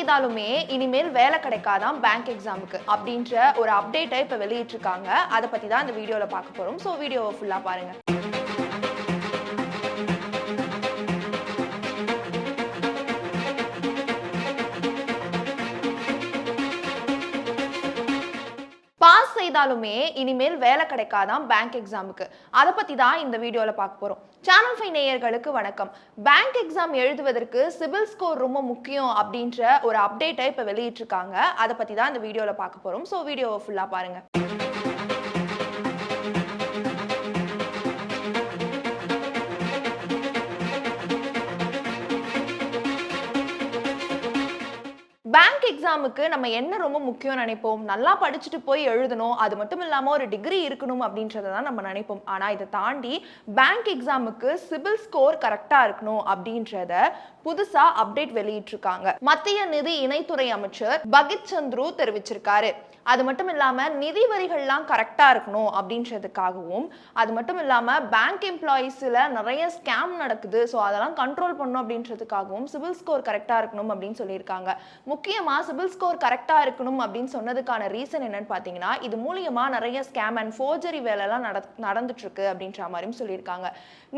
செய்தாலுமே இனிமேல் வேலை கிடைக்காதான் பேங்க் எக்ஸாமுக்கு அப்படின்ற ஒரு அப்டேட்டை இப்போ வெளியிட்டிருக்காங்க. அதை பற்றி தான் இந்த வீடியோவில் பார்க்க போகிறோம். ஸோ வீடியோவை ஃபுல்லாக பாருங்கள். பாஸ் செய்தாலுமே இனிமேல் வேலை கிடைக்காதான் பேங்க் எக்ஸாமுக்கு. அதை பற்றி தான் இந்த வீடியோவில் பார்க்க போகிறோம். சேனல் 5 நேயர்களுக்கு வணக்கம். பேங்க் எக்ஸாம் எழுதுவதற்கு சிபில் ஸ்கோர் ரொம்ப முக்கியம் அப்படின்ற ஒரு அப்டேட்டை இப்போ வெளியிட்டிருக்காங்க. அதை பற்றி தான் இந்த வீடியோவில் பார்க்க போகிறோம். ஸோ வீடியோவை ஃபுல்லாக பாருங்கள். பேங்க் எக்ஸாமுக்கு நம்ம என்ன ரொம்ப முக்கியம் நினைப்போம்? நல்லா படிச்சுட்டு போய் எழுதணும், அது மட்டும் இல்லாமல் ஒரு டிகிரி இருக்கணும் அப்படின்றத தான் நம்ம நினைப்போம். ஆனால் இதை தாண்டி பேங்க் எக்ஸாமுக்கு சிபில் ஸ்கோர் கரெக்டாக இருக்கணும் அப்படின்றத புதுசா அப்டேட் வெளியிட்டிருக்காங்க. மத்திய நிதி இணைத்துறை அமைச்சர் பகித் சந்துரு தெரிவிச்சிருக்காரு. அது மட்டும் இல்லாம நிதி வரிகள்லாம் கரெக்டா இருக்கணும் அப்படின்றதுக்காகவும், அது மட்டும் இல்லாம பேங்க் எம்ப்ளாயிஸ்ல நிறைய ஸ்கேம் நடக்குது, ஸோ அதெல்லாம் கண்ட்ரோல் பண்ணணும் அப்படின்றதுக்காகவும் சிபில் ஸ்கோர் கரெக்டா இருக்கணும் அப்படின்னு சொல்லியிருக்காங்க. முக்கியமா சிபில் ஸ்கோர் கரெக்டா இருக்கணும் அப்படின்னு சொன்னதுக்கான ரீசன் என்னன்னு பாத்தீங்கன்னா, இது மூலியமா நிறைய ஸ்கேம் அண்ட் ஃபோர்ஜரி வேலைலாம் நடந்துட்டு இருக்கு அப்படின்ற மாதிரியும் சொல்லியிருக்காங்க.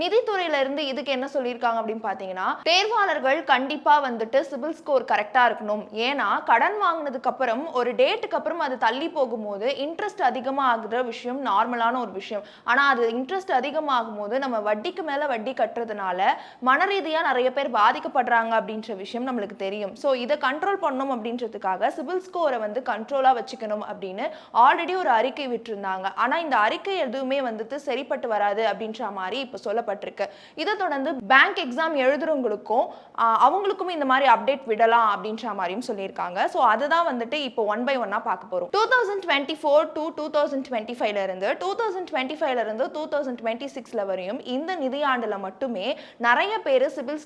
நிதித்துறையில இருந்து இதுக்கு என்ன சொல்லியிருக்காங்க அப்படின்னு பாத்தீங்கன்னா, தேர்வாளர்கள் கண்டிப்பா வந்துட்டு சிபில் ஸ்கோர் கரெக்டா இருக்கணும். ஏன்னா கடன் வாங்கினதுக்கு அப்புறம் ஒரு டேட்டுக்கு அப்புறம் அது தள்ளி போகும்போது இன்ட்ரெஸ்ட் அதிகமா ஆகுற விஷயம் நார்மலான ஒரு விஷயம். ஆனா அது இன்ட்ரெஸ்ட் அதிகமாகும் போது நம்ம வட்டிக்கு மேல வட்டி கட்டுறதுனால மனரீதியா நிறைய பேர் பாதிக்கப்படுறாங்க அப்படின்ற விஷயம் நம்மளுக்கு தெரியும். ஸோ இதை கண்ட்ரோல் பண்ணணும் அப்படின்றதுக்காக சிபில் ஸ்கோரை வந்து கண்ட்ரோலா வச்சுக்கணும் அப்படின்னு ஆல்ரெடி ஒரு அறிக்கை விட்டுருந்தாங்க. ஆனா இந்த அறிக்கை எதுவுமே வந்துட்டு சரிப்பட்டு வராது அப்படின்ற மாதிரி இப்ப சொல்லப்பட்டிருக்கு. இதை தொடர்ந்து பேங்க் எக்ஸாம் எழுதுறவங்களுக்கும் அவங்களுக்கும் இந்த மாதிரி அப்டேட் விடலாம் அப்படின்ற மாதிரியும் சொல்லியிருக்காங்க. ஸோ அதை தான் வந்துட்டு இப்போ 1 by 1 பார்க்க போறோம். 2024 to 2025 இருந்து 2025 இருந்து 2026 வரையும் இந்த நிதியாண்டுல மட்டுமே நிறைய பேர் சிபில்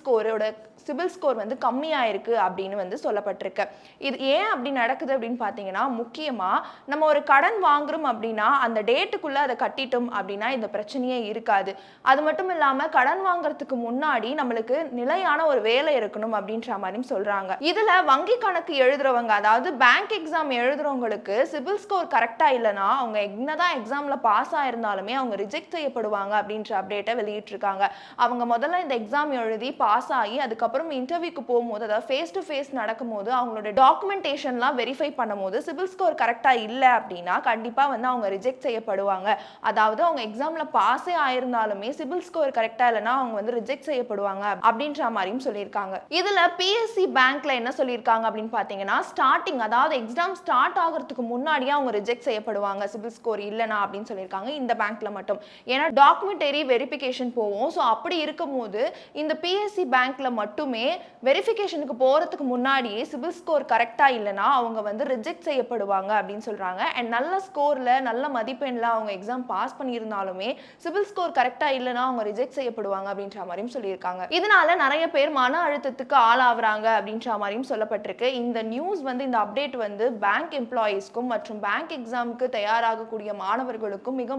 ஸ்கோர் வந்து கம்மியா இருக்கு அப்படின்னு வந்து சொல்லப்பட்டிருக்கு. இது ஏன் அப்படி நடக்குது அப்படின்னு பாத்தீங்கன்னா, முக்கியமா நம்ம ஒரு கடன் வாங்குறோம் அப்படின்னா அந்த டேட்டுக்குள்ள அதை கட்டிட்டோம் அப்படின்னா இந்த பிரச்சனையே இருக்காது. அது மட்டும் இல்லாம கடன் வாங்குறதுக்கு முன்னாடி நம்மளுக்கு நிலையான ஒரு வேலை இருக்கணும் அப்படின்ற மாதிரியும் சொல்றாங்க. இதுல வங்கி கணக்கு எழுதுறவங்க, அதாவது பேங்க் எக்ஸாம் எழுதுறவங்களுக்கு சிபில் ஸ்கோர் கரெக்டா இல்லைன்னா அவங்க என்னதான் எக்ஸாம்ல பாஸ் ஆயிருந்தாலுமே அவங்க ரிஜெக்ட் செய்யப்படுவாங்க அப்படின்ற அப்டேட்டை வெளியிட்டிருக்காங்க. அவங்க முதல்ல இந்த எக்ஸாம் எழுதி பாஸ் ஆகி அதுக்கப்புறம் இன்டர்வியூக்கு போகும்போது, அதாவது ஃபேஸ் டு ஃபேஸ் நடக்கும்போது அவங்களோட டாக்குமெண்டேஷன்லாம் வெரிஃபை பண்ணும்போது சிபில் ஸ்கோர் கரெக்டா இல்லை அப்படின்னா கண்டிப்பா வந்து அவங்க ரிஜெக்ட் செய்யப்படுவாங்க. அதாவது அவங்க எக்ஸாம்ல பாஸே ஆயிருந்தாலுமே சிபில் ஸ்கோர் கரெக்டா இல்லைன்னா அவங்க வந்து ரிஜெக்ட் செய்யப்படுவாங்க அப்படின்ற மாதிரியும் சொல்லியிருக்காங்க. இதுல பிஎஸ்சி பேங்க்ல என்ன சொல்லியிருக்காங்க அப்படின்னு பாத்தீங்கன்னா, ஸ்டார்டிங் அதாவது எக்ஸாம் ஸ்டார்ட் ஆகிறதுக்கு முன்னாடியே அவங்க ரிஜெக்ட் செய்யப்படுவாங்க சிபில் ஸ்கோர் இல்லைனா அப்படின்னு சொல்லியிருக்காங்க. இந்த பேங்க்ல மட்டும் ஏன்னா டாக்குமெண்டரி வெரிஃபிகேஷன் போவோம். ஸோ அப்படி இருக்கும்போது இந்த பிஎஸ்சி பேங்க்ல மட்டுமே வெரிஃபிகேஷனுக்கு போறதுக்கு முன்னாடியே சிபில் ஸ்கோர் கரெக்டா இல்லைனா அவங்க வந்து ரிஜெக்ட் செய்யப்படுவாங்க அப்படின்னு சொல்றாங்க. அண்ட் நல்ல ஸ்கோர்ல நல்ல மதிப்பெண்ல அவங்க எக்ஸாம் பாஸ் பண்ணியிருந்தாலுமே சிபில் ஸ்கோர் கரெக்டா இல்லைனா அவங்க ரிஜெக்ட் செய்யப்படுவாங்க அப்படின்ற மாதிரியும் சொல்லியிருக்காங்க. இதனால நிறைய பேர் மன அழுத்தத்துக்கு ஆளாகிறாங்க அப்படின்ற மாதிரியும் சொல்லப்பட்டிருக்கு. இந்த நியூஸ் வந்து இந்த அப்டேட் வந்து பேங்க் எம்ப்ளாயிஸ்க்கும் மற்றும் பேங்க் எக்ஸாமுக்கு தயாராகக்கூடிய மாணவர்களுக்கும் மிக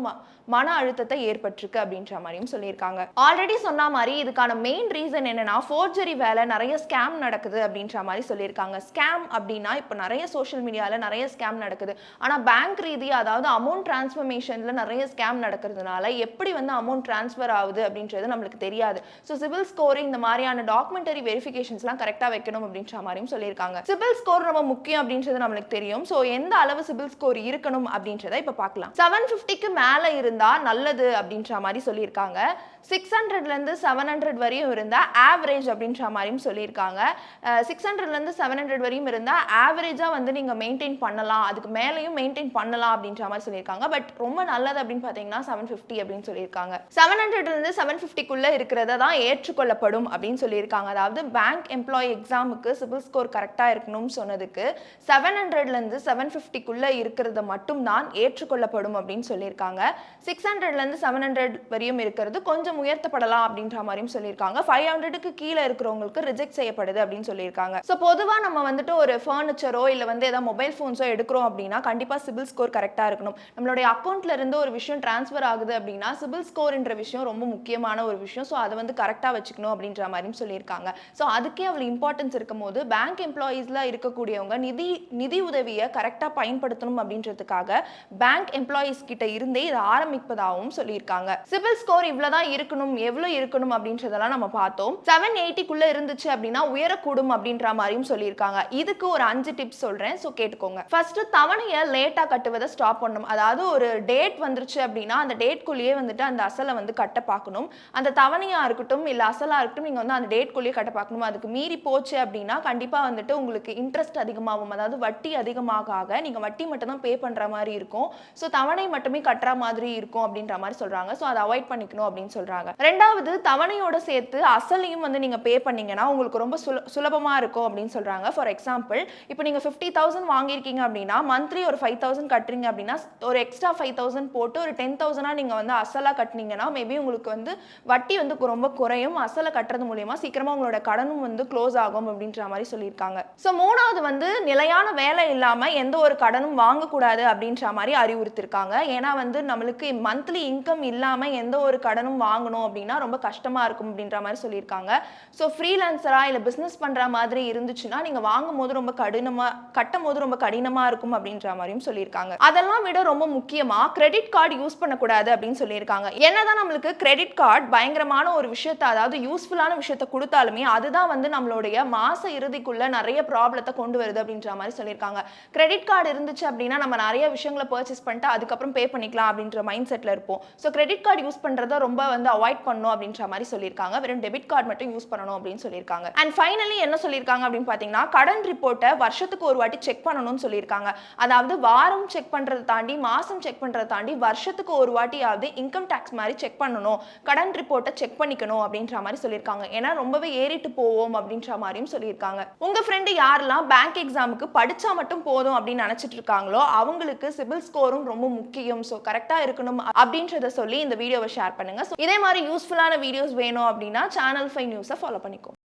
மன அழுத்தத்தை ஏற்பட்டிருக்கு அப்படின்ற மாதிரியும் சொல்லியிருக்காங்க. ஆல்ரெடி சொன்ன மாதிரி இதுக்கான மெயின் ரீசன் என்னன்னா, ஃபோர்ஜரி வேலை நிறைய ஸ்கேம் நடக்குது அப்படின்ற மாதிரி சொல்லியிருக்காங்க. ஸ்கேம் அப்படின்னா இப்போ நிறைய சோஷியல் மீடியாவில் நிறைய ஸ்கேம் நடக்குது. ஆனால் பேங்க் ரீதியாக, அதாவது அமௌண்ட் டிரான்ஸ்ஃபர்மேஷன்ல நிறைய ஸ்கேம் நடக்கிறதுனால எப்படி வந்து அமௌண்ட் டிரான்ஸ்ஃபர் ஆகுது அப்படின்றது நம்மளுக்கு தெரியாது. ஸோ சிபில் ஸ்கோர் இந்த மாதிரியான டாக்குமெண்டரி வெரிஃபிகேஷன்ஸ்லாம் கரெக்டாக வைக்கணும் அப்படின்ற மாதிரியும் சொல்லியிருக்காங்க. சிபில் ஸ்கோர் ரொம்ப முக்கியம் அப்படின்றது நம்மளுக்கு தெரியும். ஸோ எந்த அளவு சிபில் ஸ்கோர் இருக்கணும் அப்படின்றத இப்போ பார்க்கலாம். 750க்கு மேலே இருந்தா நல்லது அப்படின்ற மாதிரி சொல்லியிருக்காங்க. 600லேருந்து 700 வரையும் இருந்தா ஆவரேஜ் அப்படின்ற மாதிரியும் சொல்லியிருக்காங்க. 600லேருந்து 700 வரையும் இருந்தா ஆவரேஜா வந்து நீங்க மெயின்டைன் பண்ணலாம், அதுக்கு மேலேயும் மெயின்டைன் பண்ணலாம் அப்படின்ற மாதிரி சொல்லியிருக்காங்க. பட் ரொம்ப நல்லது அப்படின்னு பார்த்தீங்கன்னா 750 அப்படின்னு சொல்லியிருக்காங்க. 700லேருந்து 750க்குள்ள இருக்கிறத தான் ஏற்றுக்கொள்ளப்படும் அப்படின்னு சொல்லியிருக்காங்க. அதாவது பேங்க் எம்ப்ளாயி எக்ஸாமுக்கு சிபில் ஸ்கோர் கரெக்டாக இருக்கணும்னு சொன்னதுக்கு 700லேருந்து 750க்குள்ள இருக்கிறத மட்டும் தான் ஏற்றுக்கொள்ளப்படும் அப்படின்னு சொல்லியிருக்காங்க. 600லேருந்து 700 வரையும் இருக்கிறது கொஞ்சம் இன்னும் உயர்த்தப்படலாம் அப்படின்ற மாதிரியும் சொல்லியிருக்காங்க. 500க்கு கீழே இருக்கிறவங்களுக்கு ரிஜெக்ட் செய்யப்படுது அப்படின்னு சொல்லியிருக்காங்க. ஸோ பொதுவாக நம்ம வந்துட்டு ஒரு ஃபர்னிச்சரோ இல்லை வந்து ஏதாவது மொபைல் ஃபோன்ஸோ எடுக்கிறோம் அப்படின்னா கண்டிப்பாக சிபில் ஸ்கோர் கரெக்டாக இருக்கணும். நம்மளுடைய அக்கௌண்ட்ல இருந்து ஒரு விஷயம் டிரான்ஸ்ஃபர் ஆகுது அப்படின்னா சிபில் ஸ்கோர்ன்ற விஷயம் ரொம்ப முக்கியமான ஒரு விஷயம். ஸோ அதை வந்து கரெக்டாக வச்சுக்கணும் அப்படின்ற மாதிரியும் சொல்லியிருக்காங்க. ஸோ அதுக்கே அவ்வளோ இம்பார்ட்டன்ஸ் இருக்கும் போது பேங்க் எம்ப்ளாயீஸ்ல இருக்கக்கூடியவங்க நிதி உதவியை கரெக்டாக பயன்படுத்தணும் அப்படின்றதுக்காக பேங்க் எம்ப்ளாயீஸ் கிட்ட இருந்தே இதை ஆரம்பிப்பதாகவும் சொல்லியிருக்காங்க. சிபில் ஸ்கோர் இவ்வளவுதான் இருக்கணும், எவ்வளவு இருக்கணும் அப்படின்றதெல்லாம் நம்ம பார்த்தோம். 780க்குள்ள இருந்துச்சு அப்படின்னா உயரக்கூடும் அப்படின்ற மாதிரியும் சொல்லியிருக்காங்க. இதுக்கு ஒரு 5 டிப்ஸ் சொல்றேன், ஸோ கேட்டுக்கோங்க. ஃபர்ஸ்ட், தவணையை லேட்டா கட்டுவதை ஸ்டாப் பண்ணணும். அதாவது ஒரு டேட் வந்துருச்சு அப்படின்னா அந்த டேட்குள்ளேயே வந்துட்டு அந்த அசலை வந்து கட்ட பார்க்கணும். அந்த தவணையா இருக்கட்டும் இல்ல அசலா இருக்கட்டும் நீங்க வந்து அந்த டேட்குள்ளேயே கட்ட பார்க்கணும். அதுக்கு மீறி போச்சு அப்படின்னா கண்டிப்பா வந்துட்டு உங்களுக்கு இன்ட்ரெஸ்ட் அதிகமாகும். அதாவது வட்டி அதிகமாக நீங்க வட்டி மட்டும் தான் பே பண்ற மாதிரி இருக்கும். ஸோ தவணை மட்டுமே கட்டுற மாதிரி இருக்கும் அப்படின்ற மாதிரி சொல்றாங்க. ஸோ அதை அவாய்ட் பண்ணிக்கணும் அப்படின்னு சொல்றாங்க. ரெண்டாவது, தவணையோட சேர்த்து அசலையும் வந்து நீங்க பே பண்ணீங்கன்னா உங்களுக்கு ரொம்ப சுலபமா இருக்கும் அப்படின்னு சொல்றாங்க. ஃபார் எக்ஸாம்பிள், இப்போ நீங்க 50,000 வாங்கியிருக்கீங்க அப்படின்னா மந்த்லி ஒரு 5,000 கட்டுறீங்க அப்படின்னா ஒரு எக்ஸ்ட்ரா 5,000 போட்டு ஒரு 10,000 நீங்க வந்து அசலா கட்டினீங்கன்னா மேபி உங்களுக்கு வந்து வட்டி வந்து ரொம்ப குறையும். அசலை கட்டுறது மூலியமா சீக்கிரமா உங்களோட கடனும் வந்து க்ளோஸ் ஆகும் அப்படின்ற மாதிரி சொல்லியிருக்காங்க. ஸோ மூணாவது வந்து நிலையான வேலை இல்லாம எந்த ஒரு கடனும் வாங்கக்கூடாது அப்படின்ற மாதிரி அறிவுறுத்திருக்காங்க. ஏன்னா வந்து நம்மளுக்கு மந்த்லி இன்கம் இல்லாம எந்த ஒரு கடனும் வாங்கணும் அப்படின்னா ரொம்ப கஷ்டமா இருக்கும் அப்படின்ற மாதிரி சொல்லியிருக்காங்க. ஸோ ஃப்ரீலான்சரா இல்லை பிஸ்னஸ் பண்ற மாதிரி இருந்துச்சுன்னா நீங்க வாங்கும் போது ரொம்ப கட்டும் போது ரொம்ப கடினமா இருக்கும் அப்படின்ற மாதிரியும் சொல்லியிருக்காங்க. அதெல்லாம் விட ரொம்ப முக்கியமா கிரெடிட் கார்டு யூஸ் பண்ணக்கூடாது அப்படின்னு சொல்லியிருக்காங்க. என்னதான் நம்மளுக்கு கிரெடிட் கார்டு பயங்கரமான ஒரு விஷயத்தை, அதாவது யூஸ்ஃபுல்லான விஷயத்தை கொடுத்தாலுமே அதுதான் வந்து நம்மளுடைய மாச இறுதிக்குள்ள நிறைய ப்ராப்ளத்தை கொண்டு வருது அப்படின்ற மாதிரி சொல்லியிருக்காங்க. கிரெடிட் கார்டு இருந்துச்சு அப்படின்னா நம்ம நிறைய விஷயங்களை பர்ச்சேஸ் பண்ணிட்டு அதுக்கப்புறம் பே பண்ணிக்கலாம் அப்படின்ற மைண்ட் செட்ல இருப்போம். ஸோ கிரெடிட் கார்டு யூஸ் பண்றதை ரொம்ப வந்து அவாய்ட் பண்ணணும் அப்படின்ற மாதிரி சொல்லியிருக்காங்க. வெறும் டெபிட் கார்டு மட்டும் யூஸ் பண்ணணும் அப்படின்னு சொல்லியிருக்காங்க. அண்ட் ஃபைனலி என்ன சொல்லியிருக்காங்க அப்படின்னு பார்த்தீங்கன்னா கடன் ரிப்போர்ட்டை வருஷத்துக்கு ஒரு வாட்டி செக் பண்ணணும்னு சொல்லியிருக்காங்க. அதாவது வாரம் செக் பண்றதை தாண்டி மாசம் செக் பண்றதை தாண்டி வருஷத்துக்கு ஒரு வாட்டியாவது இன்கம் டாக்ஸ் மாதிரி செக் பண்ணணும், கடன் ரிப்போர்ட்டை செக் பண்ணிக்கணும் அப்படின்ற மாதிரி சொல்லியிருக்காங்க. ஏன்னா ரொம்பவே ஏறிட்டு போவோம் அப்படின்ற மாதிரியும் சொல்லியிருக்காங்க. உங்க ஃப்ரெண்டு யாரெல்லாம் பேங்க் எக்ஸாமுக்கு படிச்சா மட்டும் போதும் அப்படின்னு நினைச்சிட்டு இருக்காங்களோ அவங்களுக்கு சிபில் ஸ்கோரும் ரொம்ப முக்கியம். ஸோ கரெக்டா இருக்கணும் அப்படின்றத சொல்லி இந்த வீடியோவை ஷேர் பண்ணுங்க. இதே மாதிரி யூஸ்ஃபுல்லான வீடியோஸ் வேணும் அப்படின்னா சேனல் 5 நியூஸை ஃபாலோ பண்ணிக்கோ.